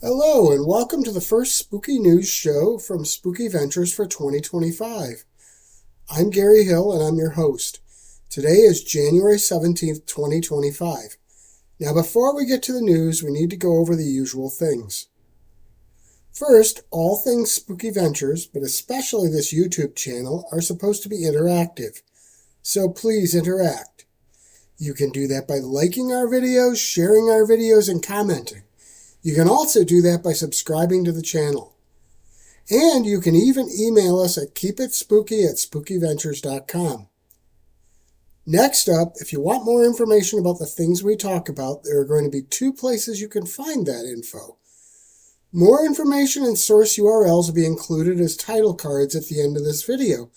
Hello, and welcome to the first spooky news show from Spooky Ventures for 2025. I'm Gary Hill, and I'm your host. Today is January 17th, 2025. Now, before we get to the news, we need to go over the usual things. First, all things Spooky Ventures, but especially this YouTube channel, are supposed to be interactive. So please interact. You can do that by liking our videos, sharing our videos, and commenting. You can also do that by subscribing to the channel. And you can even email us at keepitspooky@spookyventures.com. Next up, if you want more information about the things we talk about, there are going to be two places you can find that info. More information and source URLs will be included as title cards at the end of this video,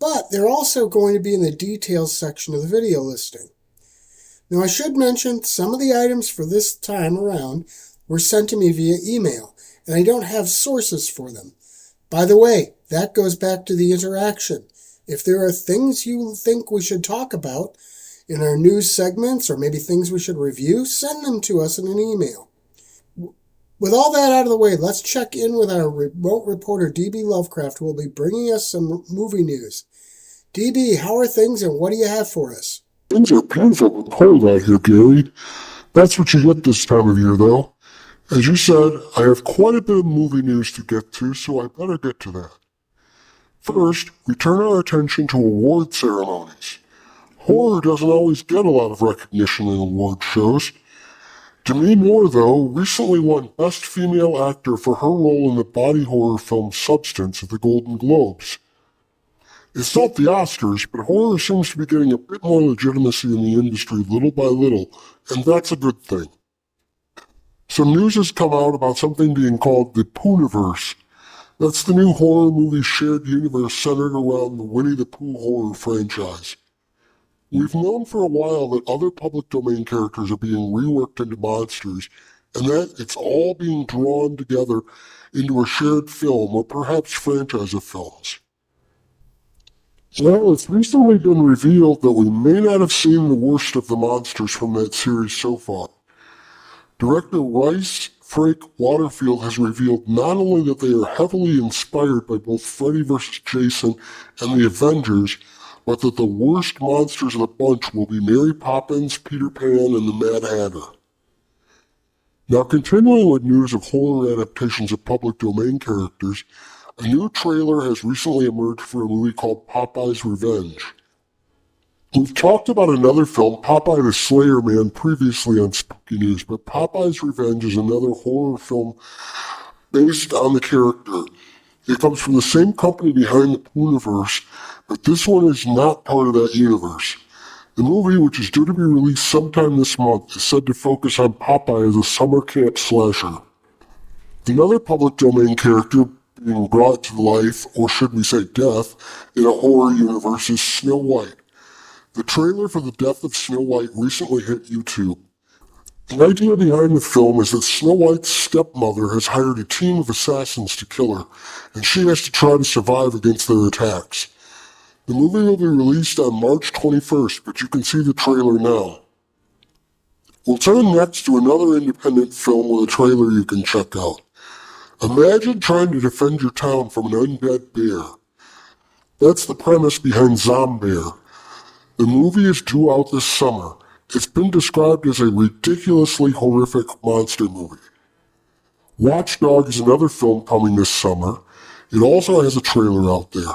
but they're also going to be in the details section of the video listing. Now, I should mention some of the items for this time around were sent to me via email, and I don't have sources for them. By the way, that goes back to the interaction. If there are things you think we should talk about in our news segments or maybe things we should review, send them to us in an email. With all that out of the way, let's check in with our remote reporter, DB Lovecraft, who will be bringing us some movie news. DB, how are things and what do you have for us? Things are painful and cold out here, Gary. That's what you get this time of year, though. As you said, I have quite a bit of movie news to get to, so I better get to that. First, we turn our attention to award ceremonies. Horror doesn't always get a lot of recognition in award shows. Demi Moore, though, recently won Best Female Actor for her role in the body horror film Substance at the Golden Globes. It's not the Oscars, but horror seems to be getting a bit more legitimacy in the industry little by little, and that's a good thing. Some news has come out about something being called the Poohniverse. That's the new horror movie shared universe centered around the Winnie the Pooh horror franchise. We've known for a while that other public domain characters are being reworked into monsters, and that it's all being drawn together into a shared film or perhaps franchise of films. Well, it's recently been revealed that we may not have seen the worst of the monsters from that series so far. Director Rice Frake Waterfield has revealed not only that they are heavily inspired by both Freddy vs. Jason and the Avengers, but that the worst monsters of the bunch will be Mary Poppins, Peter Pan, and the Mad Hatter. Now, continuing with news of horror adaptations of public domain characters, a new trailer has recently emerged for a movie called Popeye's Revenge. We've talked about another film, Popeye the Slayer Man, previously on Spooky News, but Popeye's Revenge is another horror film based on the character. It comes from the same company behind the Poohniverse, but this one is not part of that universe. The movie, which is due to be released sometime this month, is said to focus on Popeye as a summer camp slasher. Another public domain character being brought to life, or should we say death, in a horror universe is Snow White. The trailer for The Death of Snow White recently hit YouTube. The idea behind the film is that Snow White's stepmother has hired a team of assassins to kill her, and she has to try to survive against their attacks. The movie will be released on March 21st, but you can see the trailer now. We'll turn next to another independent film with a trailer you can check out. Imagine trying to defend your town from an undead bear. That's the premise behind Zombear. The movie is due out this summer. It's been described as a ridiculously horrific monster movie. Watchdog is another film coming this summer. It also has a trailer out there.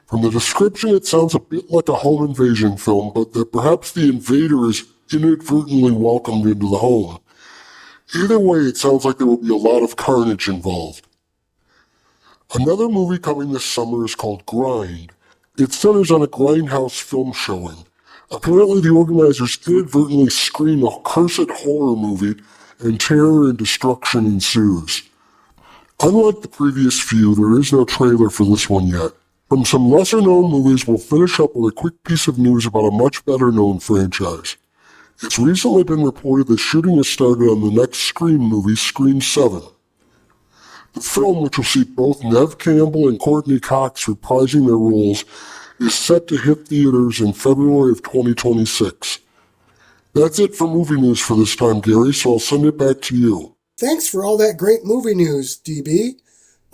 From the description, it sounds a bit like a home invasion film, but that perhaps the invader is inadvertently welcomed into the home. Either way, it sounds like there will be a lot of carnage involved. Another movie coming this summer is called Grind. It centers on a grindhouse film showing. Apparently, the organizers inadvertently screen a cursed horror movie, and terror and destruction ensues. Unlike the previous few, there is no trailer for this one yet. From some lesser-known movies, we'll finish up with a quick piece of news about a much better-known franchise. It's recently been reported that shooting has started on the next Scream movie, Scream 7. The film, which will see both Neve Campbell and Courtney Cox reprising their roles, is set to hit theaters in February of 2026. That's it for movie news for this time, Gary, so I'll send it back to you. Thanks for all that great movie news, DB.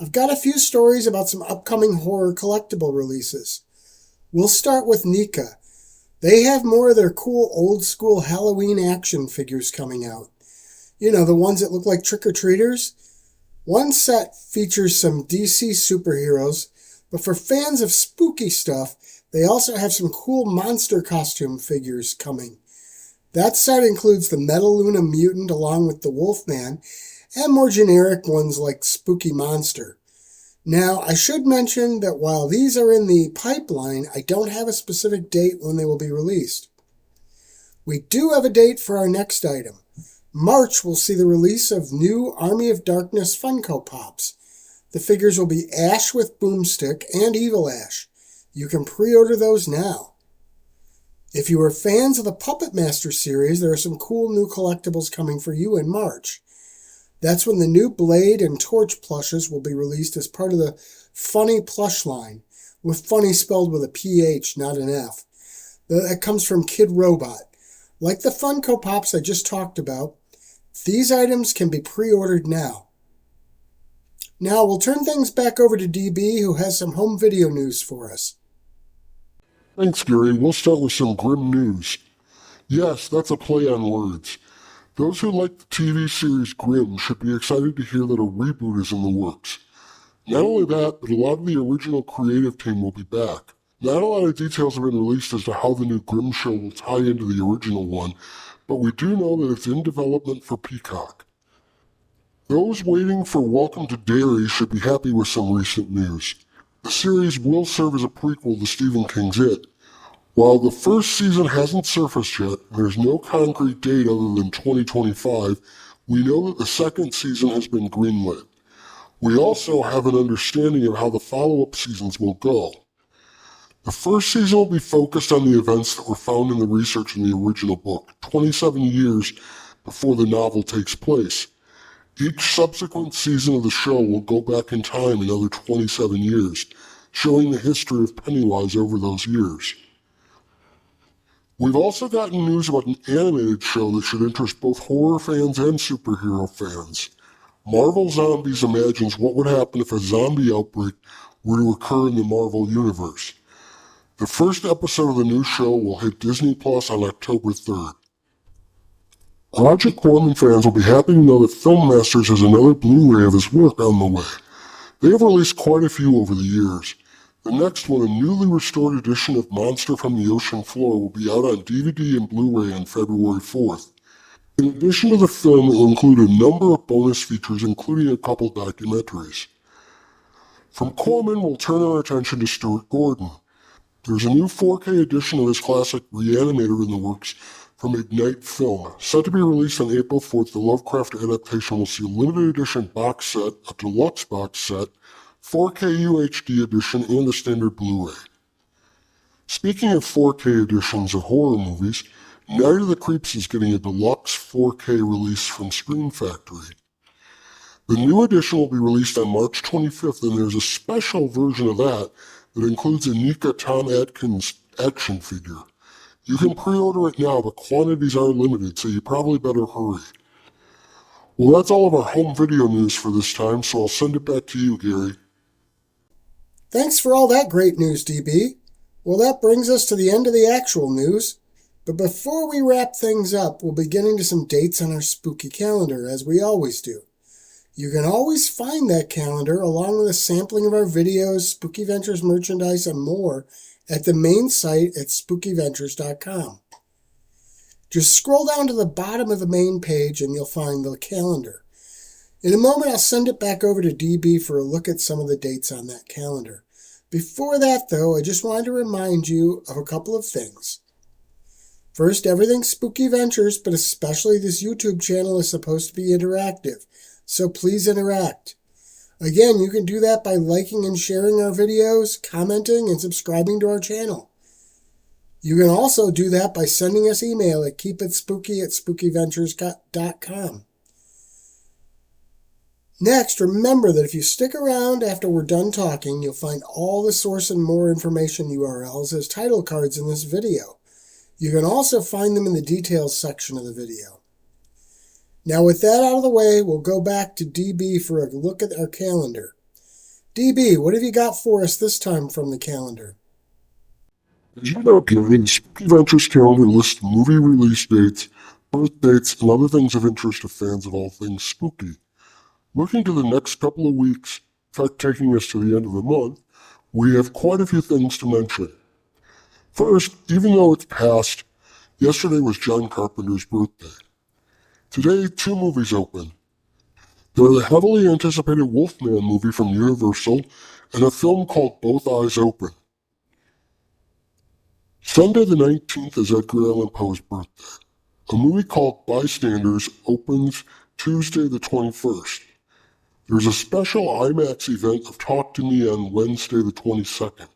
I've got a few stories about some upcoming horror collectible releases. We'll start with NECA. They have more of their cool old-school Halloween action figures coming out. You know, the ones that look like trick-or-treaters? One set features some DC superheroes, but for fans of spooky stuff, they also have some cool monster costume figures coming. That set includes the Metaluna Mutant along with the Wolfman, and more generic ones like Spooky Monster. Now, I should mention that while these are in the pipeline, I don't have a specific date when they will be released. We do have a date for our next item. March will see the release of new Army of Darkness Funko Pops. The figures will be Ash with Boomstick and Evil Ash. You can pre-order those now. If you are fans of the Puppet Master series, there are some cool new collectibles coming for you in March. That's when the new Blade and Torch plushes will be released as part of the Funny plush line, with funny spelled with a PH, not an F. That comes from Kid Robot. Like the Funko Pops I just talked about, these items can be pre-ordered now. Now we'll turn things back over to DB, who has some home video news for us. Thanks, Gary. We'll start with some grim news. Yes, that's a play on words. Those who like the TV series Grimm should be excited to hear that a reboot is in the works. Not only that, but a lot of the original creative team will be back. Not a lot of details have been released as to how the new Grimm show will tie into the original one, but we do know that it's in development for Peacock. Those waiting for Welcome to Derry should be happy with some recent news. The series will serve as a prequel to Stephen King's It. While the first season hasn't surfaced yet, and there's no concrete date other than 2025, we know that the second season has been greenlit. We also have an understanding of how the follow-up seasons will go. The first season will be focused on the events that were found in the research in the original book, 27 years before the novel takes place. Each subsequent season of the show will go back in time another 27 years, showing the history of Pennywise over those years. We've also gotten news about an animated show that should interest both horror fans and superhero fans. Marvel Zombies imagines what would happen if a zombie outbreak were to occur in the Marvel Universe. The first episode of the new show will hit Disney Plus on October 3rd. Roger Corman fans will be happy to know that Film Masters has another Blu-ray of his work on the way. They have released quite a few over the years. The next one, a newly restored edition of Monster from the Ocean Floor, will be out on DVD and Blu-ray on February 4th. In addition to the film, it will include a number of bonus features, including a couple documentaries. From Corman, we'll turn our attention to Stuart Gordon. There's a new 4K edition of his classic Reanimator in the works from Ignite Film. Set to be released on April 4th, the Lovecraft adaptation will see a limited edition box set, a deluxe box set, 4K UHD edition, and a standard Blu-ray. Speaking of 4K editions of horror movies, Night of the Creeps is getting a deluxe 4K release from Screen Factory. The new edition will be released on March 25th, and there's a special version of that includes a NECA Tom Atkins action figure. You can pre-order it now, but quantities are limited, so you probably better hurry. Well, that's all of our home video news for this time, so I'll send it back to you, Gary. Thanks for all that great news, DB. Well, that brings us to the end of the actual news. But before we wrap things up, we'll be getting to some dates on our spooky calendar, as we always do. You can always find that calendar, along with a sampling of our videos, Spooky Ventures merchandise, and more, at the main site at spookyventures.com. Just scroll down to the bottom of the main page and you'll find the calendar. In a moment, I'll send it back over to DB for a look at some of the dates on that calendar. Before that, though, I just wanted to remind you of a couple of things. First, everything's Spooky Ventures, but especially this YouTube channel is supposed to be interactive, so please interact. Again, you can do that by liking and sharing our videos, commenting, and subscribing to our channel. You can also do that by sending us email at keepitspooky@spookyventures.com. Next, remember that if you stick around after we're done talking, you'll find all the source and more information URLs as title cards in this video. You can also find them in the details section of the video. Now, with that out of the way, we'll go back to DB for a look at our calendar. DB, what have you got for us this time from the calendar? As you know, Gary, the Spooky Ventures calendar lists movie release dates, birth dates, and other things of interest to fans of all things spooky. Looking to the next couple of weeks, in fact, taking us to the end of the month, we have quite a few things to mention. First, even though it's past, yesterday was John Carpenter's birthday. Today, two movies open. There are the heavily anticipated Wolfman movie from Universal and a film called Both Eyes Open. Sunday the 19th is Edgar Allan Poe's birthday. A movie called Bystanders opens Tuesday the 21st. There's a special IMAX event of Talk to Me on Wednesday the 22nd.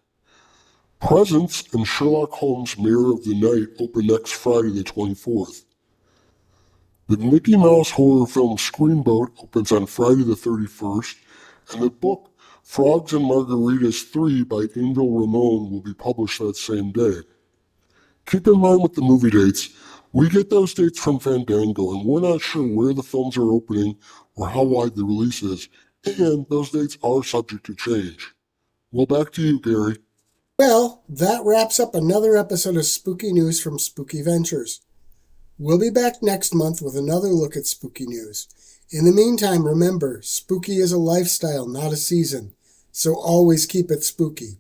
Presents and Sherlock Holmes Mirror of the Night open next Friday the 24th. The Mickey Mouse horror film Screamboat opens on Friday the 31st, and the book Frogs and Margaritas 3 by Angel Ramon will be published that same day. Keep in mind with the movie dates, we get those dates from Fandango, and we're not sure where the films are opening or how wide the release is, and those dates are subject to change. Well, back to you, Gary. Well, that wraps up another episode of Spooky News from Spooky Ventures. We'll be back next month with another look at spooky news. In the meantime, remember, spooky is a lifestyle, not a season, so always keep it spooky.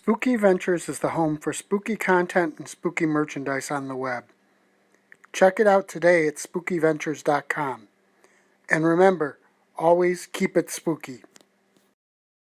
Spooky Ventures is the home for spooky content and spooky merchandise on the web. Check it out today at spookyventures.com. And remember, always keep it spooky.